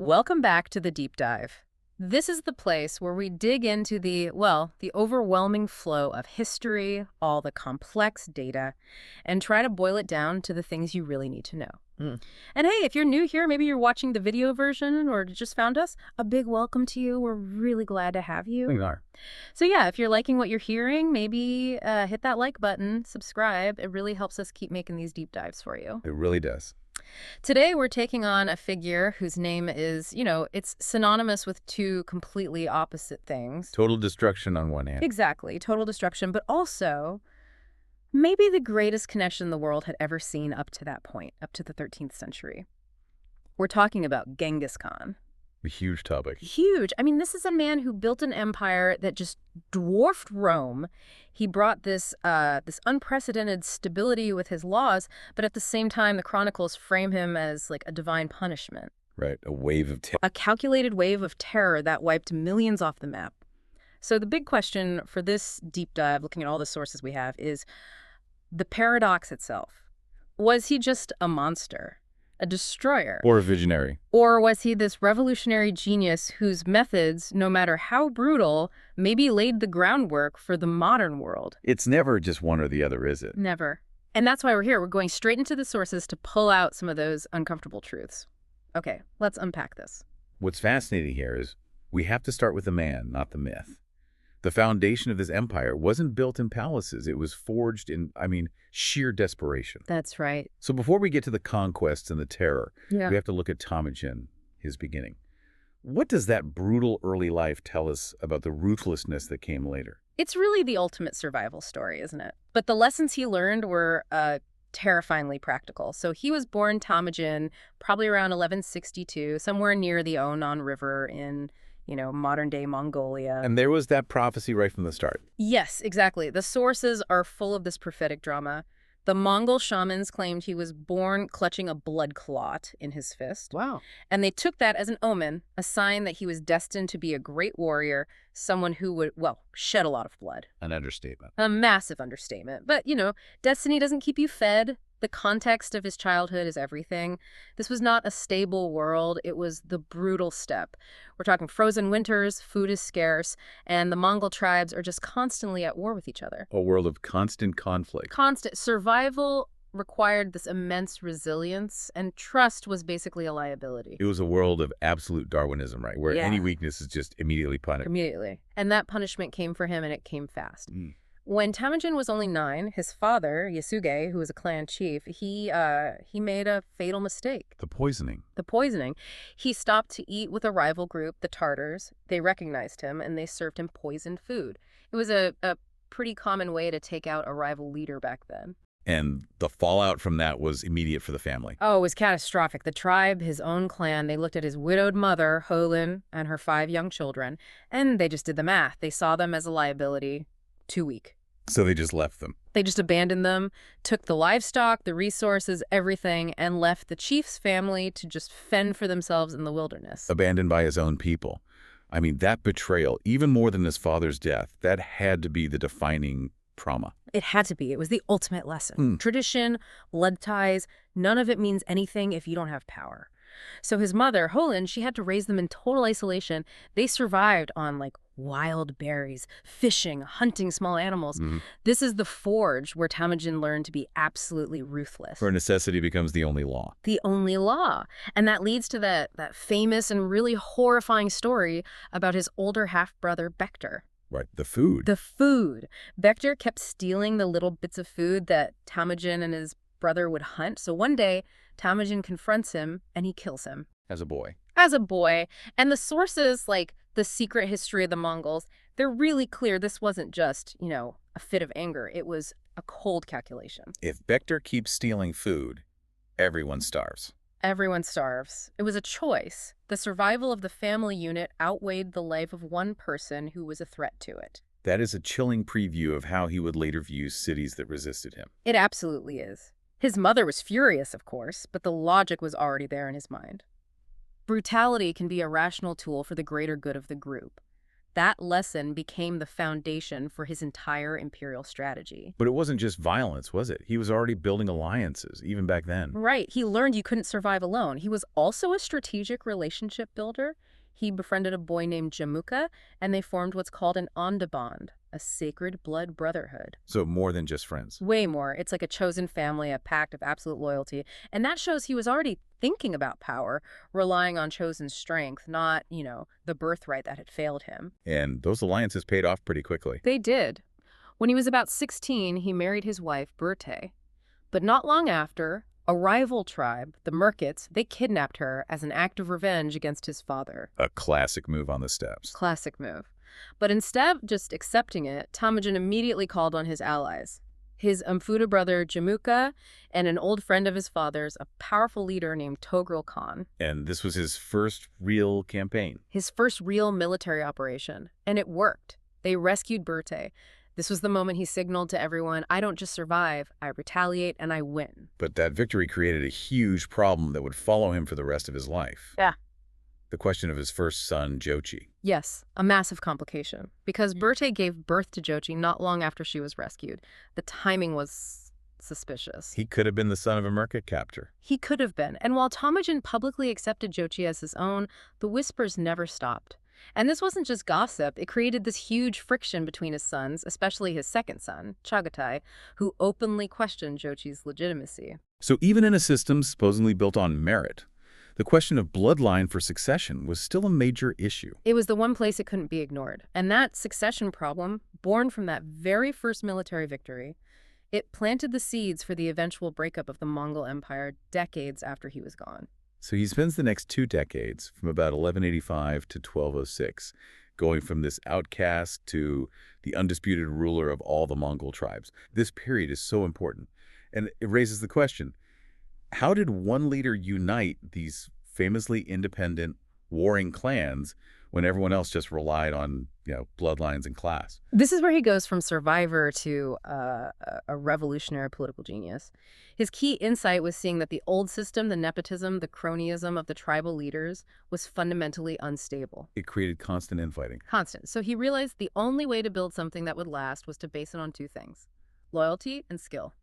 Welcome back to the deep dive. This is the place where we dig into the overwhelming flow of history, all the complex data, and try to boil it down to the things you really need to know. Mm. And hey, if you're new here, maybe you're watching the video version or just found us, a big welcome to you. We're really glad to have you. We are. So yeah, if you're liking what you're hearing, maybe hit that like button, subscribe. It really helps us keep making these deep dives for you. It really does. Today, we're taking on a figure whose name is, it's synonymous with two completely opposite things. Total destruction on one hand. Exactly, total destruction, but also maybe the greatest connection the world had ever seen up to that point, up to the 13th century. We're talking about Genghis Khan. A huge topic. Huge. I mean, this is a man who built an empire that just dwarfed Rome. He brought this unprecedented stability with his laws, but at the same time, the chronicles frame him as like a divine punishment. Right. A wave of terror. A calculated wave of terror that wiped millions off the map. So the big question for this deep dive, looking at all the sources we have, is the paradox itself. Was he just a monster? A destroyer? Or a visionary. Or was he this revolutionary genius whose methods, no matter how brutal, maybe laid the groundwork for the modern world? It's never just one or the other, is it? Never. And that's why we're here. We're going straight into the sources to pull out some of those uncomfortable truths. Okay, let's unpack this. What's fascinating here is we have to start with the man, not the myth. The foundation of this empire wasn't built in palaces. It was forged in, sheer desperation. That's right. So before we get to the conquests and the terror, Yeah. we have to look at Temujin, his beginning. What does that brutal early life tell us about the ruthlessness that came later? It's really the ultimate survival story, isn't it? But the lessons he learned were terrifyingly practical. So he was born Temujin, probably around 1162, somewhere near the Onan River in modern-day Mongolia. And there was that prophecy right from the start. Yes, exactly. The sources are full of this prophetic drama. The Mongol shamans claimed he was born clutching a blood clot in his fist. Wow. And they took that as an omen, a sign that he was destined to be a great warrior, someone who would, shed a lot of blood. An understatement. A massive understatement. But, destiny doesn't keep you fed. The context of his childhood is everything. This was not a stable world. It was the brutal steppe. We're talking frozen winters, food is scarce, and the Mongol tribes are just constantly at war with each other. A world of constant conflict. Constant survival required this immense resilience, and trust was basically a liability. It was a world of absolute Darwinism, right? Where Yeah. any weakness is just immediately punished. Immediately. And that punishment came for him, and it came fast. Mm. When Temujin was only 9, his father, Yasuge, who was a clan chief, he made a fatal mistake. The poisoning. The poisoning. He stopped to eat with a rival group, the Tartars. They recognized him, and they served him poisoned food. It was a pretty common way to take out a rival leader back then. And the fallout from that was immediate for the family. Oh, it was catastrophic. The tribe, his own clan, they looked at his widowed mother, Holin, and her 5 young children, and they just did the math. They saw them as a liability, too weak. So they just left them. They just abandoned them, took the livestock, the resources, everything, and left the chief's family to just fend for themselves in the wilderness. Abandoned by his own people. That betrayal, even more than his father's death, that had to be the defining trauma. It had to be. It was the ultimate lesson. Tradition, blood ties, none of it means anything if you don't have power. So his mother, Holin, she had to raise them in total isolation. They survived on wild berries, fishing, hunting small animals. This is the forge where Temujin learned to be absolutely ruthless. Where necessity becomes the only law. The only law. And that leads to that famous and really horrifying story about his older half-brother, Bektar. Right, the food. The food. Bektar kept stealing the little bits of food that Temujin and his brother would hunt. So one day, Temujin confronts him and he kills him. As a boy. As a boy. And the sources, like the secret history of the Mongols, they're really clear this wasn't just, a fit of anger. It was a cold calculation. If Bektar keeps stealing food, everyone starves. Everyone starves. It was a choice. The survival of the family unit outweighed the life of one person who was a threat to it. That is a chilling preview of how he would later view cities that resisted him. It absolutely is. His mother was furious, of course, but the logic was already there in his mind. Brutality can be a rational tool for the greater good of the group. That lesson became the foundation for his entire imperial strategy. But it wasn't just violence, was it? He was already building alliances, even back then. Right. He learned you couldn't survive alone. He was also a strategic relationship builder. He befriended a boy named Jamuka, and they formed what's called an Ondabond, a sacred blood brotherhood. So more than just friends. Way more. It's like a chosen family, a pact of absolute loyalty. And that shows he was already thinking about power, relying on chosen strength, not, the birthright that had failed him. And those alliances paid off pretty quickly. They did. When he was about 16, he married his wife, Berthe. But not long after, a rival tribe, the Merkits, they kidnapped her as an act of revenge against his father. A classic move on the steppes. Classic move. But instead of just accepting it, Temujin immediately called on his allies. His Mfuda brother Jamuka and an old friend of his father's, a powerful leader named Togrul Khan. And this was his first real campaign. His first real military operation. And it worked. They rescued Berthe. This was the moment he signaled to everyone, I don't just survive, I retaliate and I win. But that victory created a huge problem that would follow him for the rest of his life. Yeah. The question of his first son, Jochi. Yes, a massive complication. Because Berthe gave birth to Jochi not long after she was rescued. The timing was suspicious. He could have been the son of a Merkit captor. He could have been. And while Temujin publicly accepted Jochi as his own, the whispers never stopped. And this wasn't just gossip. It created this huge friction between his sons, especially his second son, Chagatai, who openly questioned Jochi's legitimacy. So even in a system supposedly built on merit, the question of bloodline for succession was still a major issue. It was the one place it couldn't be ignored. And that succession problem, born from that very first military victory, it planted the seeds for the eventual breakup of the Mongol Empire decades after he was gone. So he spends the next 2 decades, from about 1185 to 1206, going from this outcast to the undisputed ruler of all the Mongol tribes. This period is so important. And it raises the question, how did one leader unite these famously independent, warring clans when everyone else just relied on, bloodlines and class? This is where he goes from survivor to a revolutionary political genius. His key insight was seeing that the old system, the nepotism, the cronyism of the tribal leaders, was fundamentally unstable. It created constant infighting. Constant. So he realized the only way to build something that would last was to base it on 2 things: loyalty and skill.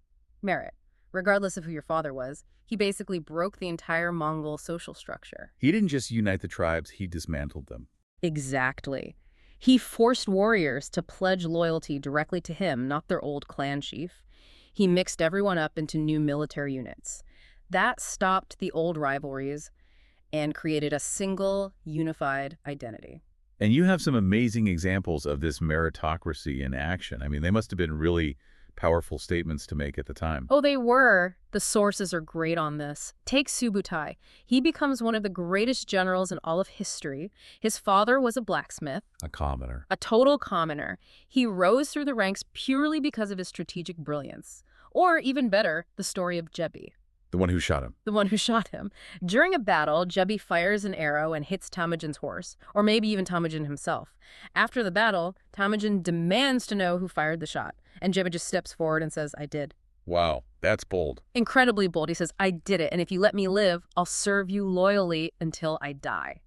Merit. Regardless of who your father was, he basically broke the entire Mongol social structure. He didn't just unite the tribes, he dismantled them. Exactly. He forced warriors to pledge loyalty directly to him, not their old clan chief. He mixed everyone up into new military units. That stopped the old rivalries and created a single, unified identity. And you have some amazing examples of this meritocracy in action. I mean, they must have been really powerful statements to make at the time. Oh, they were. The sources are great on this. Take Subutai. He becomes one of the greatest generals in all of history. His father was a blacksmith. A commoner. A total commoner. He rose through the ranks purely because of his strategic brilliance. Or, even better, the story of Jebi. The one who shot him. The one who shot him. During a battle, Jebi fires an arrow and hits Temujin's horse, or maybe even Temujin himself. After the battle, Temujin demands to know who fired the shot, and Jebi just steps forward and says, I did. Wow, that's bold. Incredibly bold. He says, I did it, and if you let me live, I'll serve you loyally until I die.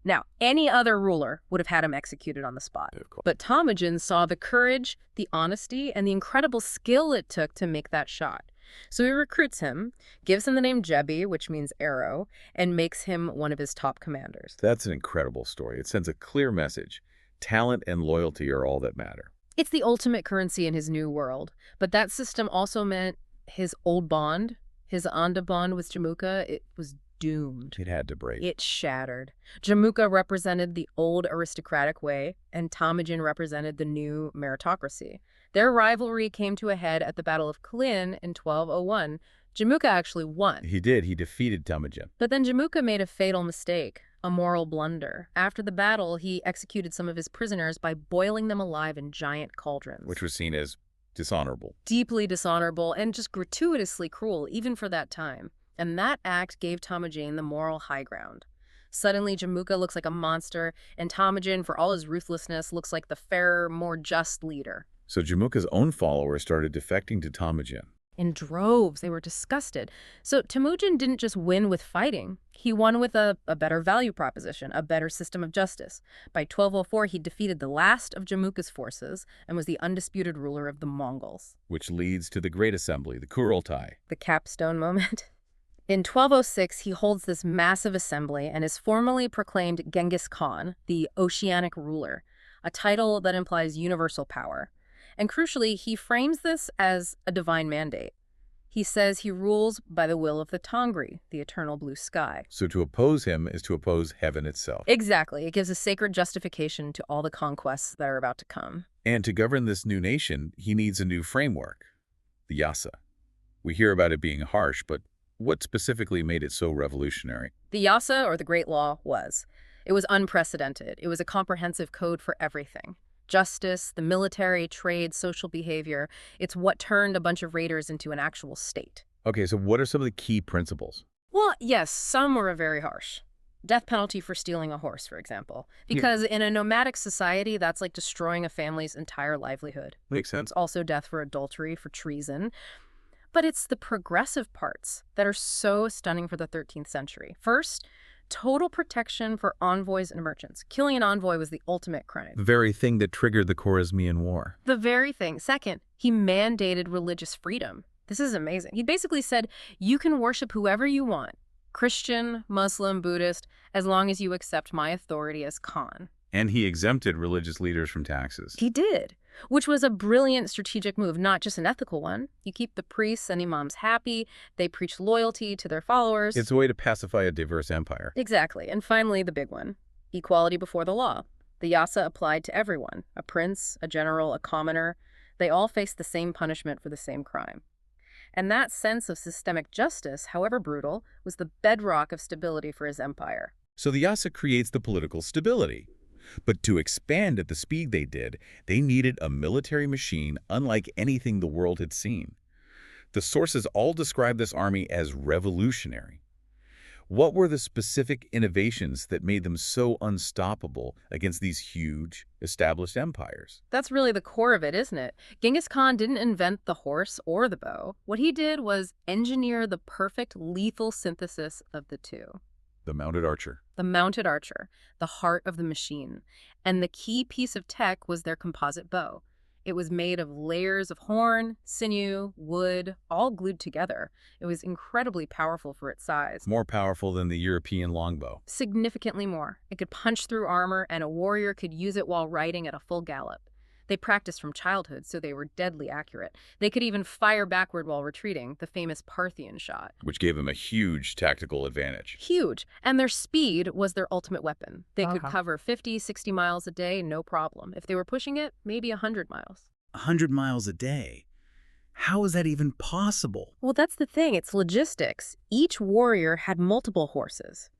Now, any other ruler would have had him executed on the spot. But Temujin saw the courage, the honesty, and the incredible skill it took to make that shot. So he recruits him, gives him the name Jebi, which means arrow, and makes him one of his top commanders. That's an incredible story. It sends a clear message. Talent and loyalty are all that matter. It's the ultimate currency in his new world. But that system also meant his old bond, his Onda bond with Jamuka, it was doomed. It had to break. It shattered. Jamuka represented the old aristocratic way, and Temujin represented the new meritocracy. Their rivalry came to a head at the Battle of Klin in 1201. Jamuka actually won. He did. He defeated Temujin. But then Jamuka made a fatal mistake, a moral blunder. After the battle, he executed some of his prisoners by boiling them alive in giant cauldrons. Which was seen as dishonorable. Deeply dishonorable and just gratuitously cruel, even for that time. And that act gave Temujin the moral high ground. Suddenly, Jamuka looks like a monster, and Temujin, for all his ruthlessness, looks like the fairer, more just leader. So Jamuka's own followers started defecting to Temujin. In droves, they were disgusted. So Temujin didn't just win with fighting. He won with a better value proposition, a better system of justice. By 1204, he defeated the last of Jamuka's forces and was the undisputed ruler of the Mongols. Which leads to the Great Assembly, the Kurultai. The capstone moment. In 1206, he holds this massive assembly and is formally proclaimed Genghis Khan, the oceanic ruler, a title that implies universal power. And crucially, he frames this as a divine mandate. He says he rules by the will of the Tongri, the eternal blue sky. So to oppose him is to oppose heaven itself. Exactly. It gives a sacred justification to all the conquests that are about to come. And to govern this new nation, he needs a new framework, the Yasa. We hear about it being harsh, but what specifically made it so revolutionary? The Yasa, or the Great Law, was. It was unprecedented. It was a comprehensive code for everything. Justice, the military, trade, social behavior. It's what turned a bunch of raiders into an actual state. Okay, so what are some of the key principles? Well, yes, some were very harsh. Death penalty for stealing a horse, for example. Because in a nomadic society, that's like destroying a family's entire livelihood. Makes sense. It's also death for adultery, for treason. But it's the progressive parts that are so stunning for the 13th century. First, total protection for envoys and merchants. Killing an envoy was the ultimate crime. The very thing that triggered the Khwarezmian War. The very thing. Second, he mandated religious freedom. This is amazing. He basically said, you can worship whoever you want, Christian, Muslim, Buddhist, as long as you accept my authority as Khan. And he exempted religious leaders from taxes. He did, which was a brilliant strategic move, not just an ethical one. You keep the priests and imams happy. They preach loyalty to their followers. It's a way to pacify a diverse empire. Exactly. And finally, the big one, equality before the law. The Yasa applied to everyone, a prince, a general, a commoner. They all faced the same punishment for the same crime. And that sense of systemic justice, however brutal, was the bedrock of stability for his empire. So the Yasa creates the political stability. But to expand at the speed they did, they needed a military machine unlike anything the world had seen. The sources all describe this army as revolutionary. What were the specific innovations that made them so unstoppable against these huge, established empires? That's really the core of it, isn't it? Genghis Khan didn't invent the horse or the bow. What he did was engineer the perfect lethal synthesis of the two. The mounted archer. The mounted archer, the heart of the machine. And the key piece of tech was their composite bow. It was made of layers of horn, sinew, wood, all glued together. It was incredibly powerful for its size. More powerful than the European longbow. Significantly more. It could punch through armor, and a warrior could use it while riding at a full gallop. They practiced from childhood, so they were deadly accurate. They could even fire backward while retreating, the famous Parthian shot. Which gave them a huge tactical advantage. Huge. And their speed was their ultimate weapon. They could cover 50, 60 miles a day, no problem. If they were pushing it, maybe 100 miles. 100 miles a day? How is that even possible? Well, that's the thing. It's logistics. Each warrior had multiple horses.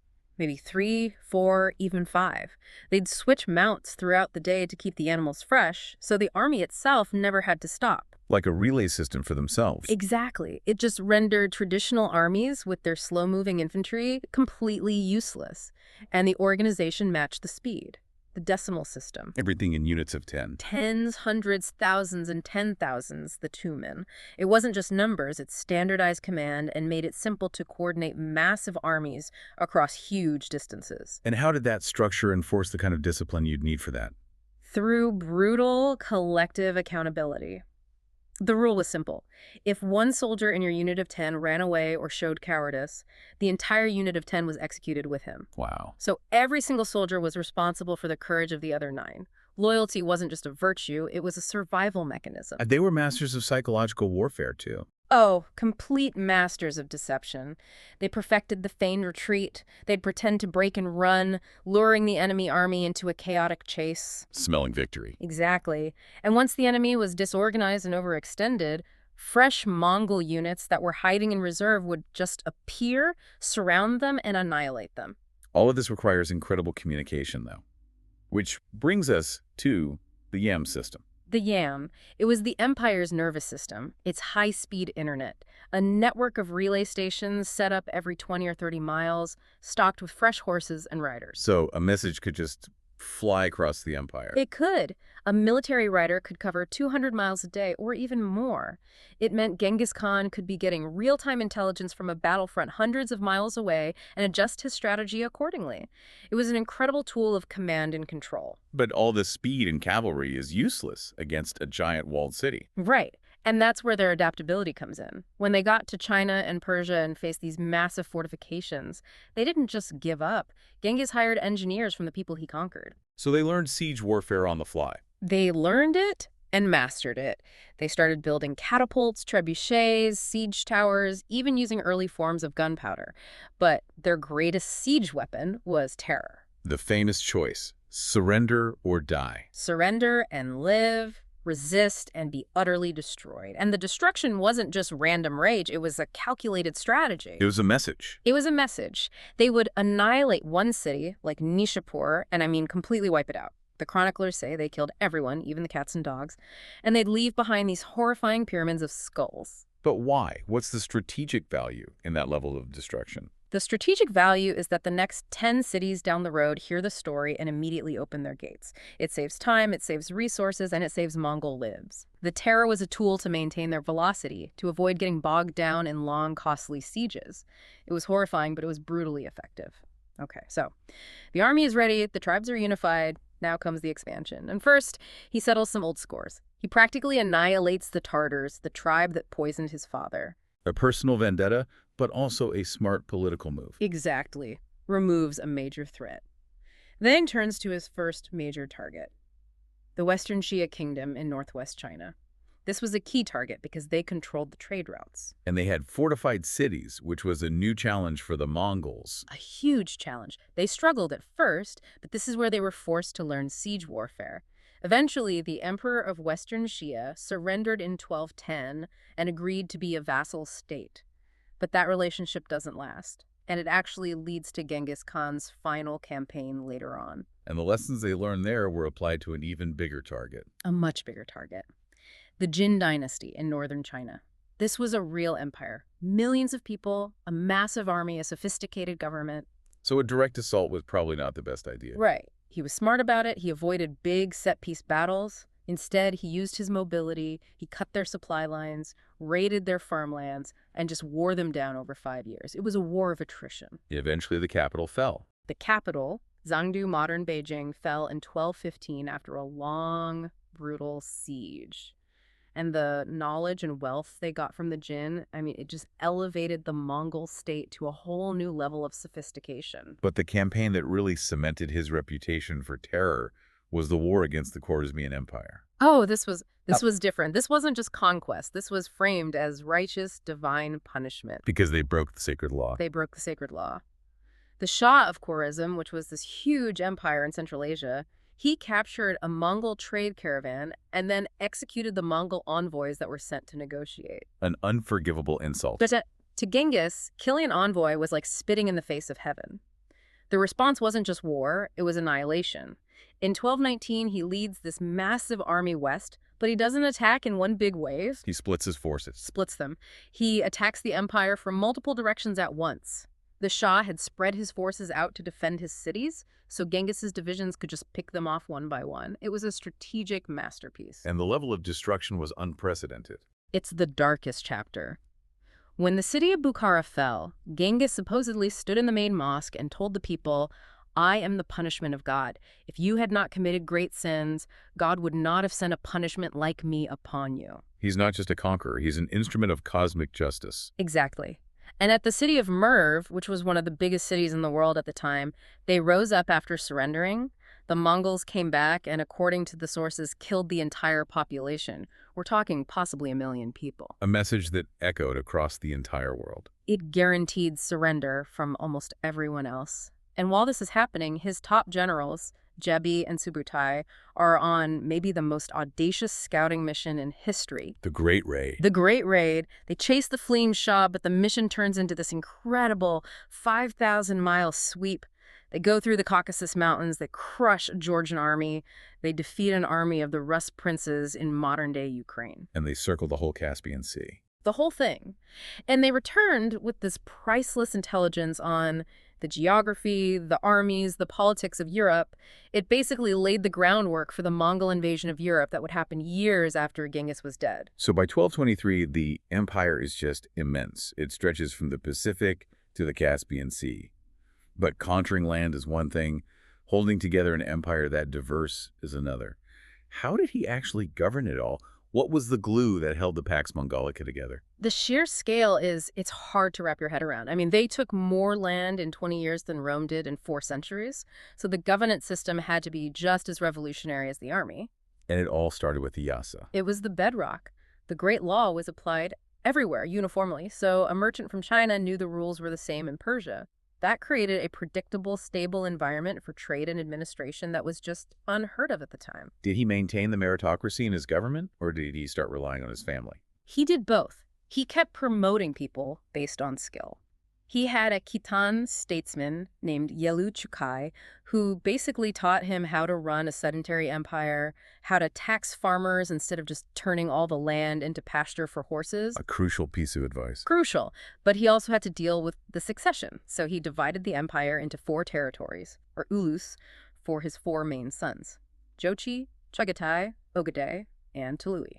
Maybe 3, 4, even 5. They'd switch mounts throughout the day to keep the animals fresh, so the army itself never had to stop. Like a relay system for themselves. Exactly. It just rendered traditional armies with their slow-moving infantry completely useless, and the organization matched the speed. The decimal system. Everything in units of 10. Tens, hundreds, thousands, and 10,000s, the Tumen. It wasn't just numbers, it standardized command and made it simple to coordinate massive armies across huge distances. And how did that structure enforce the kind of discipline you'd need for that? Through brutal collective accountability. The rule was simple. If one soldier in your unit of 10 ran away or showed cowardice, the entire unit of 10 was executed with him. Wow. So every single soldier was responsible for the courage of the other 9. Loyalty wasn't just a virtue, it was a survival mechanism. They were masters of psychological warfare, too. Oh, complete masters of deception. They perfected the feigned retreat. They'd pretend to break and run, luring the enemy army into a chaotic chase. Smelling victory. Exactly. And once the enemy was disorganized and overextended, fresh Mongol units that were hiding in reserve would just appear, surround them, and annihilate them. All of this requires incredible communication, though. Which brings us to the YAM system. The YAM. It was the empire's nervous system, its high-speed internet, a network of relay stations set up every 20 or 30 miles, stocked with fresh horses and riders. So a message could just fly across the empire. It could. A military rider could cover 200 miles a day or even more. It meant Genghis Khan could be getting real-time intelligence from a battlefront hundreds of miles away and adjust his strategy accordingly. It was an incredible tool of command and control. But all this speed and cavalry is useless against a giant walled city. Right. And that's where their adaptability comes in. When they got to China and Persia and faced these massive fortifications, they didn't just give up. Genghis hired engineers from the people he conquered. So they learned siege warfare on the fly. They learned it and mastered it. They started building catapults, trebuchets, siege towers, even using early forms of gunpowder. But their greatest siege weapon was terror. The famous choice, surrender or die. Surrender and live, resist and be utterly destroyed. And the destruction wasn't just random rage, it was a calculated strategy. It was a message. It was a message. They would annihilate one city, like Nishapur, and I mean completely wipe it out. The chroniclers say they killed everyone, even the cats and dogs, and they'd leave behind these horrifying pyramids of skulls. But why? What's the strategic value in that level of destruction? The strategic value is that the next 10 cities down the road hear the story and immediately open their gates. It saves time, it saves resources, and it saves Mongol lives. The terror was a tool to maintain their velocity, to avoid getting bogged down in long, costly sieges. It was horrifying, but it was brutally effective. Okay, so the army is ready, the tribes are unified. Now comes the expansion. And first, he settles some old scores. He practically annihilates the Tartars, the tribe that poisoned his father. A personal vendetta, but also a smart political move. Exactly. Removes a major threat. Then turns to his first major target, the Western Xia Kingdom in northwest China. This was a key target because they controlled the trade routes. And they had fortified cities, which was a new challenge for the Mongols. A huge challenge. They struggled at first, but this is where they were forced to learn siege warfare. Eventually, the Emperor of Western Xia surrendered in 1210 and agreed to be a vassal state. But that relationship doesn't last, and it actually leads to Genghis Khan's final campaign later on. And the lessons they learned there were applied to an even bigger target. A much bigger target. The Jin dynasty in northern China. This was a real empire. Millions of people, a massive army, a sophisticated government. So a direct assault was probably not the best idea. Right. He was smart about it. He avoided big set-piece battles. Instead, he used his mobility, he cut their supply lines, raided their farmlands, and just wore them down over 5 years. It was a war of attrition. Eventually, the capital fell. The capital, Zhangdu, modern Beijing, fell in 1215 after a long, brutal siege. And the knowledge and wealth they got from the Jin, I mean, it just elevated the Mongol state to a whole new level of sophistication. But the campaign that really cemented his reputation for terror was the war against the Khwarezmian Empire. Oh, this was different. This wasn't just conquest. This was framed as righteous, divine punishment. Because they broke the sacred law. They broke the sacred law. The Shah of Khwarezm, which was this huge empire in Central Asia, he captured a Mongol trade caravan and then executed the Mongol envoys that were sent to negotiate. An unforgivable insult. But to Genghis, killing an envoy was like spitting in the face of heaven. The response wasn't just war, it was annihilation. In 1219, he leads this massive army west, but he doesn't attack in one big wave. He splits his forces. Splits them. He attacks the empire from multiple directions at once. The Shah had spread his forces out to defend his cities, so Genghis's divisions could just pick them off one by one. It was a strategic masterpiece. And the level of destruction was unprecedented. It's the darkest chapter. When the city of Bukhara fell, Genghis supposedly stood in the main mosque and told the people, "I am the punishment of God. If you had not committed great sins, God would not have sent a punishment like me upon you." He's not just a conqueror, he's an instrument of cosmic justice. Exactly. And at the city of Merv, which was one of the biggest cities in the world at the time, they rose up after surrendering. The Mongols came back and, according to the sources, killed the entire population. We're talking possibly 1 million people. A message that echoed across the entire world. It guaranteed surrender from almost everyone else. And while this is happening, his top generals, Jebi and Subutai, are on maybe the most audacious scouting mission in history. The Great Raid. The Great Raid. They chase the fleeing Shah, but the mission turns into this incredible 5,000-mile sweep. They go through the Caucasus Mountains, they crush a Georgian army, they defeat an army of the Rus princes in modern-day Ukraine. And they circle the whole Caspian Sea. The whole thing. And they returned with this priceless intelligence on The geography, the armies, the politics of Europe, it basically laid the groundwork for the Mongol invasion of Europe that would happen years after Genghis was dead. So by 1223, the empire is just immense. It stretches from the Pacific to the Caspian Sea. But conquering land is one thing, holding together an empire that diverse is another. How did he actually govern it all? What was the glue that held the Pax Mongolica together? The sheer scale it's hard to wrap your head around. I mean, they took more land in 20 years than Rome did in 4 centuries. So the governance system had to be just as revolutionary as the army. And it all started with the Yasa. It was the bedrock. The Great Law was applied everywhere uniformly, so a merchant from China knew the rules were the same in Persia. That created a predictable, stable environment for trade and administration that was just unheard of at the time. Did he maintain the meritocracy in his government, or did he start relying on his family? He did both. He kept promoting people based on skill. He had a Khitan statesman named Yelu Chukai who basically taught him how to run a sedentary empire, how to tax farmers instead of just turning all the land into pasture for horses. A crucial piece of advice. Crucial. But he also had to deal with the succession. So he divided the empire into 4 territories, or ulus, for his 4 main sons: Jochi, Chagatai, Ogadai, and Tului.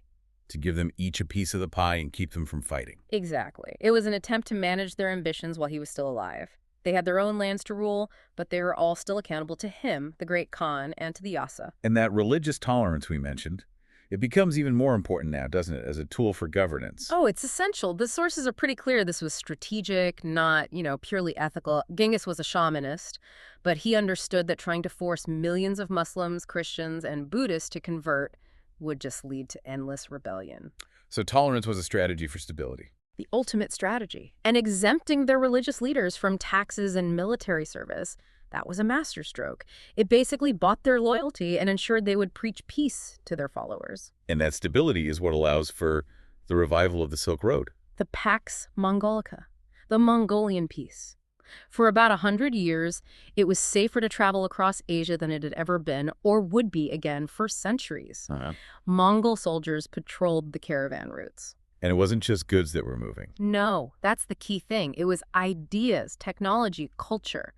To give them each a piece of the pie and keep them from fighting. Exactly. It was an attempt to manage their ambitions while he was still alive. They had their own lands to rule, but they were all still accountable to him, the great Khan, and to the Yasa. And that religious tolerance we mentioned, it becomes even more important now, doesn't it, as a tool for governance? Oh, it's essential. The sources are pretty clear this was strategic, not, purely ethical. Genghis was a shamanist, but he understood that trying to force millions of Muslims, Christians, and Buddhists to convert would just lead to endless rebellion. So tolerance was a strategy for stability. The ultimate strategy. And exempting their religious leaders from taxes and military service, that was a masterstroke. It basically bought their loyalty and ensured they would preach peace to their followers. And that stability is what allows for the revival of the Silk Road. The Pax Mongolica, the Mongolian peace. For about 100 years, it was safer to travel across Asia than it had ever been, or would be again for centuries. Mongol soldiers patrolled the caravan routes. And it wasn't just goods that were moving. No, that's the key thing. It was ideas, technology, culture.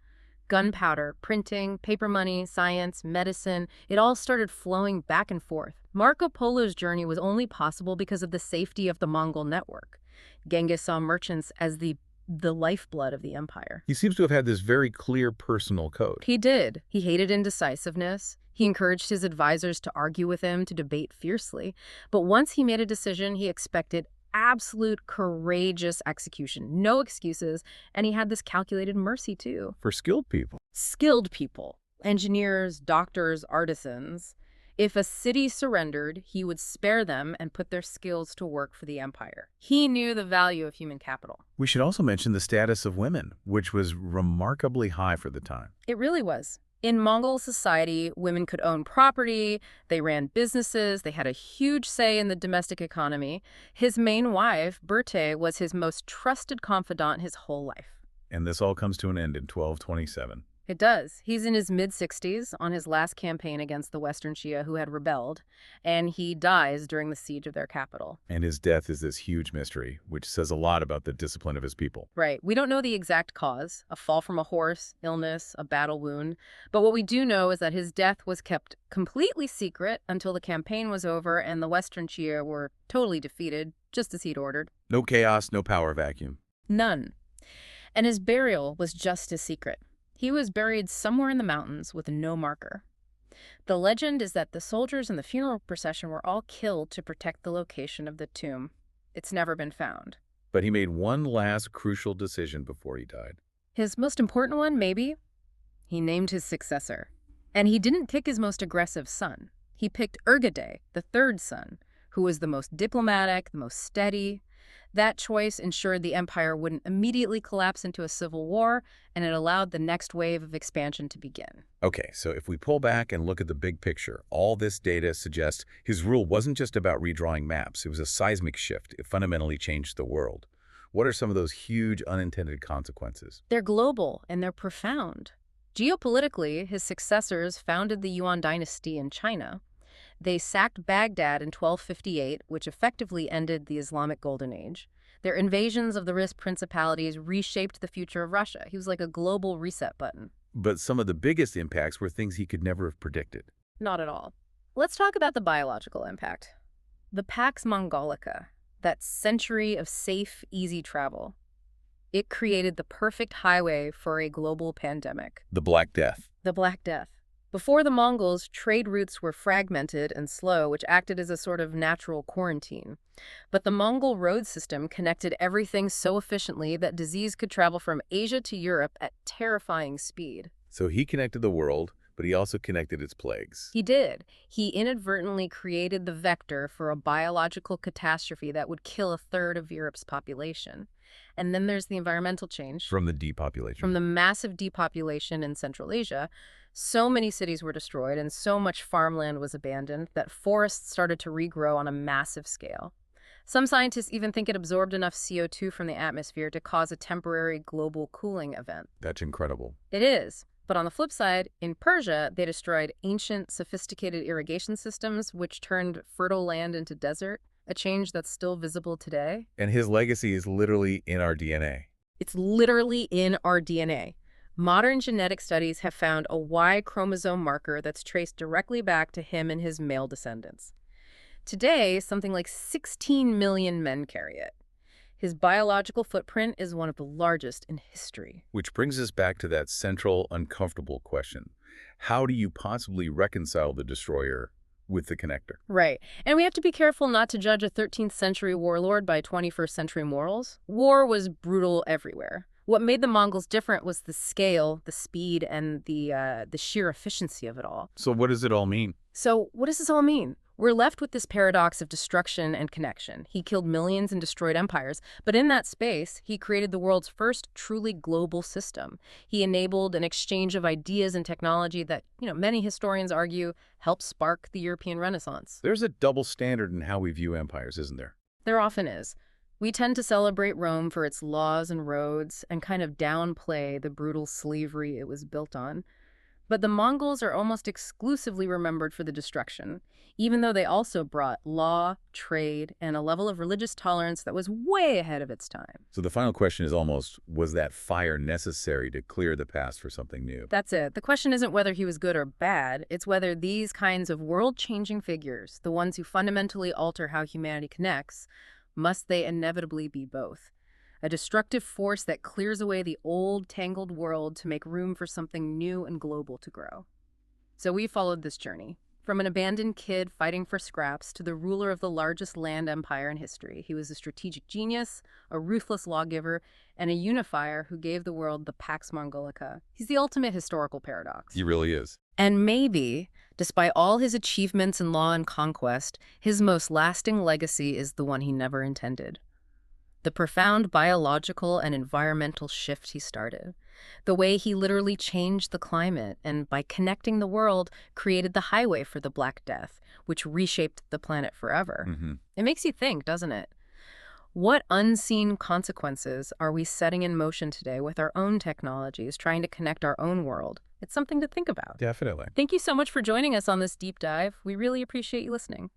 Gunpowder, printing, paper money, science, medicine, it all started flowing back and forth. Marco Polo's journey was only possible because of the safety of the Mongol network. Genghis saw merchants as the lifeblood of the empire. He seems to have had this very clear personal code. He did. He hated indecisiveness. He encouraged his advisors to argue with him, to debate fiercely. But once he made a decision, he expected absolute courageous execution. No excuses. And he had this calculated mercy, too. For skilled people. Skilled people. Engineers, doctors, artisans. If a city surrendered, he would spare them and put their skills to work for the empire. He knew the value of human capital. We should also mention the status of women, which was remarkably high for the time. It really was. In Mongol society, women could own property, they ran businesses, they had a huge say in the domestic economy. His main wife, Berthe, was his most trusted confidant his whole life. And this all comes to an end in 1227. It does. He's in his mid-60s on his last campaign against the Western Shia who had rebelled, and he dies during the siege of their capital. And his death is this huge mystery, which says a lot about the discipline of his people. Right. We don't know the exact cause, a fall from a horse, illness, a battle wound, but what we do know is that his death was kept completely secret until the campaign was over and the Western Shia were totally defeated, just as he'd ordered. No chaos, no power vacuum. None. And his burial was just as secret. He was buried somewhere in the mountains with no marker. The legend is that the soldiers in the funeral procession were all killed to protect the location of the tomb. It's never been found. But he made one last crucial decision before he died. His most important one, maybe? He named his successor. And he didn't pick his most aggressive son. He picked Urgadai, the 3rd son, who was the most diplomatic, the most steady. That choice ensured the empire wouldn't immediately collapse into a civil war, and it allowed the next wave of expansion to begin. Okay, so if we pull back and look at the big picture, all this data suggests his rule wasn't just about redrawing maps. It was a seismic shift. It fundamentally changed the world. What are some of those huge unintended consequences? They're global, and they're profound. Geopolitically, his successors founded the Yuan dynasty in China. They sacked Baghdad in 1258, which effectively ended the Islamic Golden Age. Their invasions of the Risk Principalities reshaped the future of Russia. He was like a global reset button. But some of the biggest impacts were things he could never have predicted. Not at all. Let's talk about the biological impact. The Pax Mongolica, that century of safe, easy travel. It created the perfect highway for a global pandemic. The Black Death. The Black Death. Before the Mongols, trade routes were fragmented and slow, which acted as a sort of natural quarantine. But the Mongol road system connected everything so efficiently that disease could travel from Asia to Europe at terrifying speed. So he connected the world, but he also connected its plagues. He did. He inadvertently created the vector for a biological catastrophe that would kill a third of Europe's population. And then there's the environmental change. From the depopulation. From the massive depopulation in Central Asia, so many cities were destroyed and so much farmland was abandoned that forests started to regrow on a massive scale. Some scientists even think it absorbed enough CO2 from the atmosphere to cause a temporary global cooling event. That's incredible. It is. But on the flip side, in Persia, they destroyed ancient, sophisticated irrigation systems, which turned fertile land into desert, a change that's still visible today. And his legacy is literally in our DNA. It's literally in our DNA. Modern genetic studies have found a Y chromosome marker that's traced directly back to him and his male descendants. Today, something like 16 million men carry it. His biological footprint is one of the largest in history. Which brings us back to that central, uncomfortable question. How do you possibly reconcile the destroyer with the connector? Right. And we have to be careful not to judge a 13th century warlord by 21st century morals. War was brutal everywhere. What made the Mongols different was the scale, the speed, and the sheer efficiency of it all. So what does it all mean? So what does this all mean? We're left with this paradox of destruction and connection. He killed millions and destroyed empires, but in that space, he created the world's first truly global system. He enabled an exchange of ideas and technology that, many historians argue helped spark the European Renaissance. There's a double standard in how we view empires, isn't there? There often is. We tend to celebrate Rome for its laws and roads and kind of downplay the brutal slavery it was built on. But the Mongols are almost exclusively remembered for the destruction, even though they also brought law, trade, and a level of religious tolerance that was way ahead of its time. So the final question is almost, was that fire necessary to clear the past for something new? That's it. The question isn't whether he was good or bad. It's whether these kinds of world-changing figures, the ones who fundamentally alter how humanity connects, must they inevitably be both? A destructive force that clears away the old, tangled world to make room for something new and global to grow. So we followed this journey. From an abandoned kid fighting for scraps to the ruler of the largest land empire in history. He was a strategic genius, a ruthless lawgiver, and a unifier who gave the world the Pax Mongolica. He's the ultimate historical paradox. He really is. And maybe, despite all his achievements in law and conquest, his most lasting legacy is the one he never intended. The profound biological and environmental shift he started. The way he literally changed the climate and, by connecting the world, created the highway for the Black Death, which reshaped the planet forever. It makes you think, doesn't it? What unseen consequences are we setting in motion today with our own technologies, trying to connect our own world? It's something to think about. Definitely. Thank you so much for joining us on this deep dive. We really appreciate you listening.